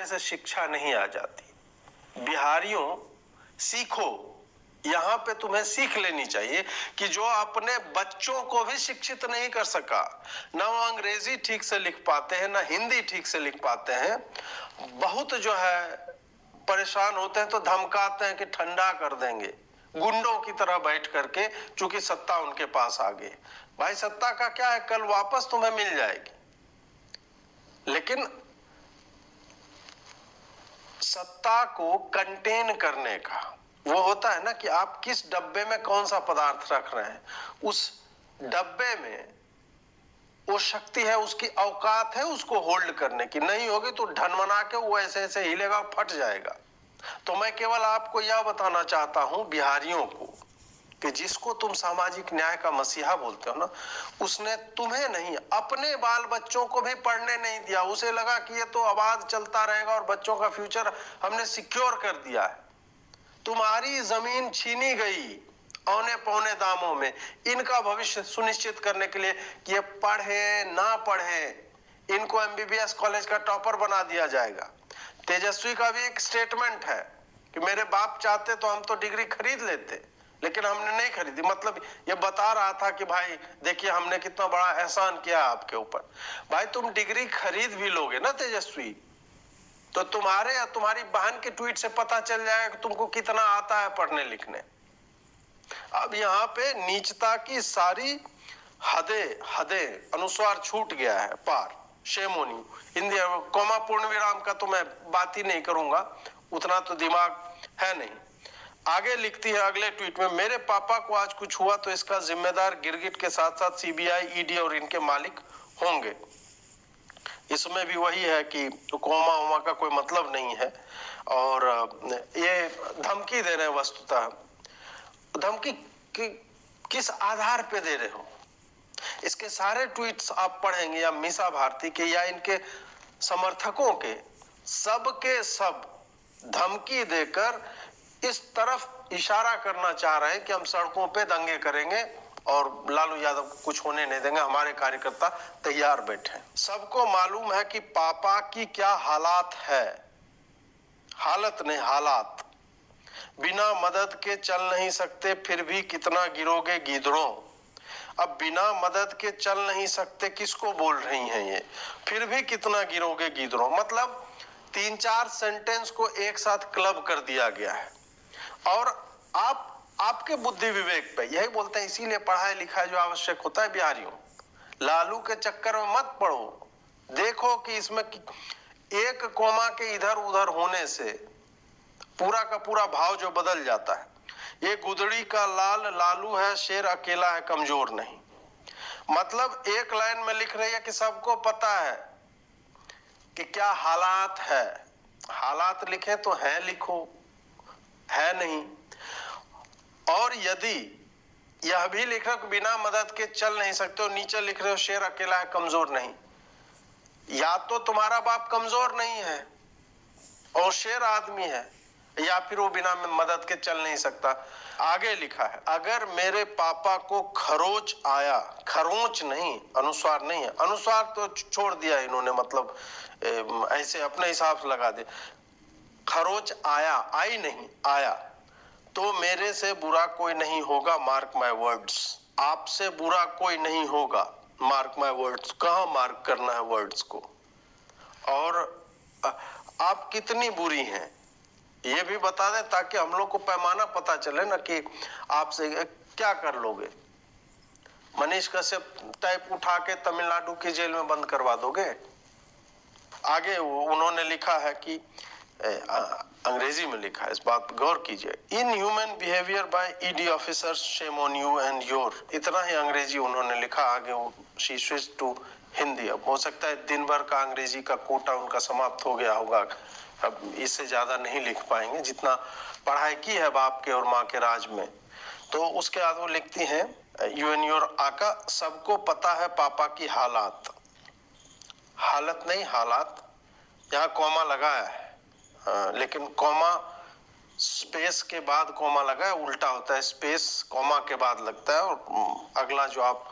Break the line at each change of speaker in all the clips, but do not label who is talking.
से शिक्षा नहीं आ जाती। बिहारियों सीखो, यहाँ पे तुम्हें सीख लेनी चाहिए कि जो अपने बच्चों को भी शिक्षित नहीं कर सका, ना वो अंग्रेजी ठीक से लिख पाते हैं, ना हिंदी ठीक से लिख पाते हैं, बहुत जो है परेशान होते हैं तो धमकाते हैं कि ठंडा कर देंगे, गुंडों की तरह बैठ करके, चूंकि सत्ता उनके पास आ गई। भाई सत्ता का क्या है, कल वापस तुम्हें मिल जाएगी, लेकिन सत्ता को कंटेन करने का वो होता है ना कि आप किस डब्बे में कौन सा पदार्थ रख रहे हैं, उस डब्बे में वो शक्ति है, उसकी औकात है उसको होल्ड करने की। नहीं होगी तो ढनमना के वो ऐसे ऐसे हिलेगा, फट जाएगा। तो मैं केवल आपको यह बताना चाहता हूं बिहारियों को कि जिसको तुम सामाजिक न्याय का मसीहा बोलते हो ना, उसने तुम्हें नहीं अपने बाल बच्चों को भी पढ़ने नहीं दिया। उसे लगा कि ये तो आवाज चलता रहेगा और बच्चों का फ्यूचर हमने सिक्योर कर दिया है। तुम्हारी जमीन छीनी गई औने पौने दामों में, इनका भविष्य सुनिश्चित करने के लिए कि ये पढ़े ना पढ़े, इनको एमबीबीएस कॉलेज का टॉपर बना दिया जाएगा। तेजस्वी का भी एक स्टेटमेंट है कि मेरे बाप चाहते तो हम तो डिग्री खरीद लेते, लेकिन हमने नहीं खरीदी। मतलब ये बता रहा था कि भाई देखिए हमने कितना बड़ा एहसान किया आपके ऊपर। भाई तुम डिग्री खरीद भी लोगे ना तेजस्वी, तो तुम्हारे या तुम्हारी बहन के ट्वीट से पता चल जाएगा कि तुमको कितना आता है पढ़ने लिखने। अब यहाँ पे नीचता की सारी हदें अनुस्वार छूट गया है पार। Shame on you. Hindi comma पूर्ण विराम का तो मैं बात ही नहीं करूंगा, उतना तो दिमाग है नहीं। आगे लिखती है अगले ट्वीट में, मेरे पापा को आज कुछ हुआ तो इसका जिम्मेदार गिरगिट के साथ साथ सीबीआई, ईडी और इनके मालिक होंगे। इसमें भी वही है कि कोमा वोमा का कोई मतलब नहीं है, और ये धमकी दे रहे हैं। वस्तुतः धमकी किस आधार पे दे रहे हो? इसके सारे ट्वीट्स आप पढ़ेंगे या मीसा भारती के या इनके समर्थकों के, सब के सब धमकी देकर इस तरफ इशारा करना चाह रहे हैं कि हम सड़कों पे दंगे करेंगे और लालू यादव को कुछ होने नहीं देंगे, हमारे कार्यकर्ता तैयार बैठे। सबको मालूम है कि पापा की क्या हालात है, हालत नहीं हालात। बिना मदद के चल नहीं सकते, फिर भी कितना गिरोगे गीदड़ों। अब बिना मदद के चल नहीं सकते किसको बोल रही हैं ये, फिर भी कितना गिरोगे गीदड़ों। मतलब 3-4 सेंटेंस को एक साथ क्लब कर दिया गया है, और आपके बुद्धि विवेक पे यही बोलते हैं। इसीलिए पढ़ाई लिखाई जो आवश्यक होता है बिहारियों, लालू के चक्कर में मत पड़ो। देखो कि इसमें एक कोमा के इधर उधर होने से पूरा का पूरा भाव जो बदल जाता है। ये गुदड़ी का लाल लालू है, शेर अकेला है कमजोर नहीं। मतलब एक लाइन में लिख रही है कि सबको पता है कि क्या हालात है। हालात लिखे तो है लिखो, है नहीं। और यदि यह भी लिख रहे हो कि बिना मदद के चल नहीं सकते, और नीचे लिख रहे हो शेर अकेला है कमजोर नहीं, या तो तुम्हारा बाप कमजोर नहीं है और शेर आदमी है, या फिर वो बिना मदद के चल नहीं सकता। आगे लिखा है, अगर मेरे पापा को खरोच आया, खरोच नहीं, अनुस्वार नहीं है, अनुस्वार तो छोड़ दिया इन्होंने, मतलब ऐसे अपने हिसाब से लगा दे। खरोच आया, आई नहीं आया, तो मेरे से बुरा कोई नहीं होगा, मार्क माय वर्ड्स। आपसे बुरा कोई नहीं होगा, मार्क माय वर्ड्स। कहाँ मार्क करना है वर्ड्स को? और आप कितनी बुरी हैं ये भी बता दें, ताकि हम लोग को पैमाना पता चले ना कि आपसे क्या कर लोगे। मनीष कश्यप टाइप उठा के तमिलनाडु की जेल में बंद करवा दोगे? आगे उन्होंने लिखा है कि अंग्रेजी में लिखा है, इस बात पर गौर कीजिए, in human behaviour by ED officers, shame on you and your. इतना ही अंग्रेजी उन्होंने लिखा। आगे वो शी स्विच टू हिंदी। अब हो सकता है दिन भर का अंग्रेजी का कोटा उनका समाप्त हो गया होगा, अब इससे ज्यादा नहीं लिख पाएंगे जितना पढ़ाई की है बाप के और माँ के राज में। तो उसके बाद वो लिखती हैं, यू एंड योर आका, सबको पता है पापा की हालात। हालत नहीं हालात, यहाँ कॉमा लगाया है, लेकिन कॉमा स्पेस के बाद कॉमा लगा है, उल्टा होता है, स्पेस कॉमा के बाद लगता है, और अगला जो आप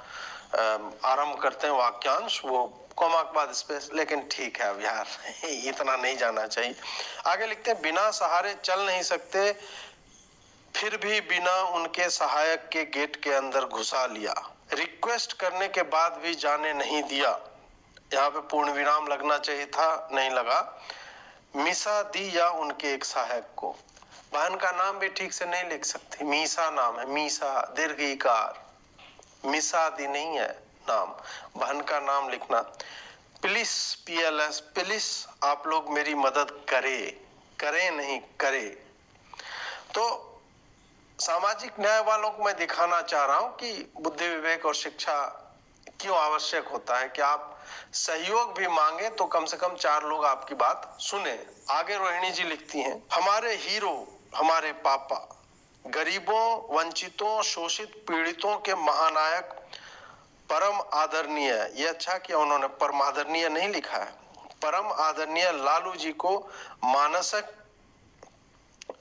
आरंभ करते हैं वाक्यांश वो कॉमा के बाद स्पेस, लेकिन ठीक है अब यार इतना नहीं जाना चाहिए। आगे लिखते हैं, बिना सहारे चल नहीं सकते, फिर भी बिना उनके सहायक के गेट के अंदर घुसा लिया। रिक्वेस्ट करने के बाद भी जाने नहीं दिया। यहाँ पे पूर्ण विराम लगना चाहिए था, नहीं लगा। मीसा दी या उनके एक सहायक को। बहन का नाम भी ठीक से नहीं लिख सकती, मीसा नाम है, मीसा दीर्घ इकार, मीसा दी नहीं है नाम, बहन का नाम लिखना। प्लीज, PLS प्लीज आप लोग मेरी मदद करें नहीं करे। तो सामाजिक न्याय वालों को मैं दिखाना चाह रहा हूं कि बुद्धि विवेक और शिक्षा क्यों आवश्यक होता है कि आप सहयोग भी मांगे तो कम से कम 4 लोग आपकी बात सुने। आगे रोहिणी जी लिखती हैं, हमारे हीरो, हमारे पापा, गरीबों, वंचितों, शोषित, पीड़ितों के महानायक, परम आदरणीय, ये अच्छा किया उन्होंने परम आदरणीय नहीं लिखा है, परम आदरणीय लालू जी को मानसिक,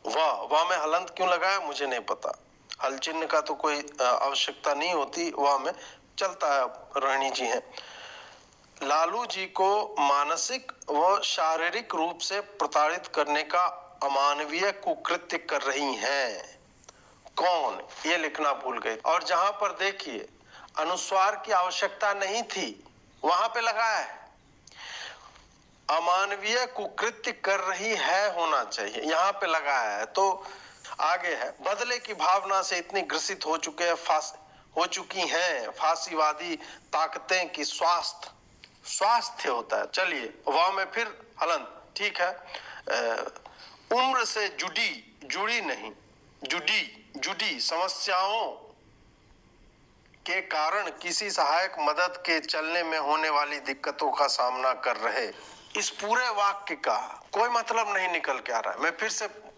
वाह में हलंत क्यों लगाया मुझे नहीं पता, हल चिन्ह का तो कोई आवश्यकता नहीं होती, वाह में चलता है, रोहिणी जी हैं। लालू जी को मानसिक व शारीरिक रूप से प्रताड़ित करने का अमानवीय कुकृत्य कर रही हैं। कौन, ये लिखना भूल गए। और जहां पर देखिए अनुस्वार की आवश्यकता नहीं थी, वहां पे लगा है अमानवीय कुकृत्य कर रही है होना चाहिए, यहाँ पे लगाया है। तो आगे है, बदले की भावना से इतनी ग्रसित हो चुकी हैं फांसीवादी ताकतें की स्वास्थ्य होता है। चलिए वाह में फिर हलन, ठीक है। उम्र से जुड़ी नहीं, जुड़ी समस्याओं के कारण किसी सहायक मदद के चलने में होने वाली दिक्कतों का सामना कर रहे। इस पूरे वाक्य का कोई मतलब नहीं निकल के आ रहा है। मैं फिर से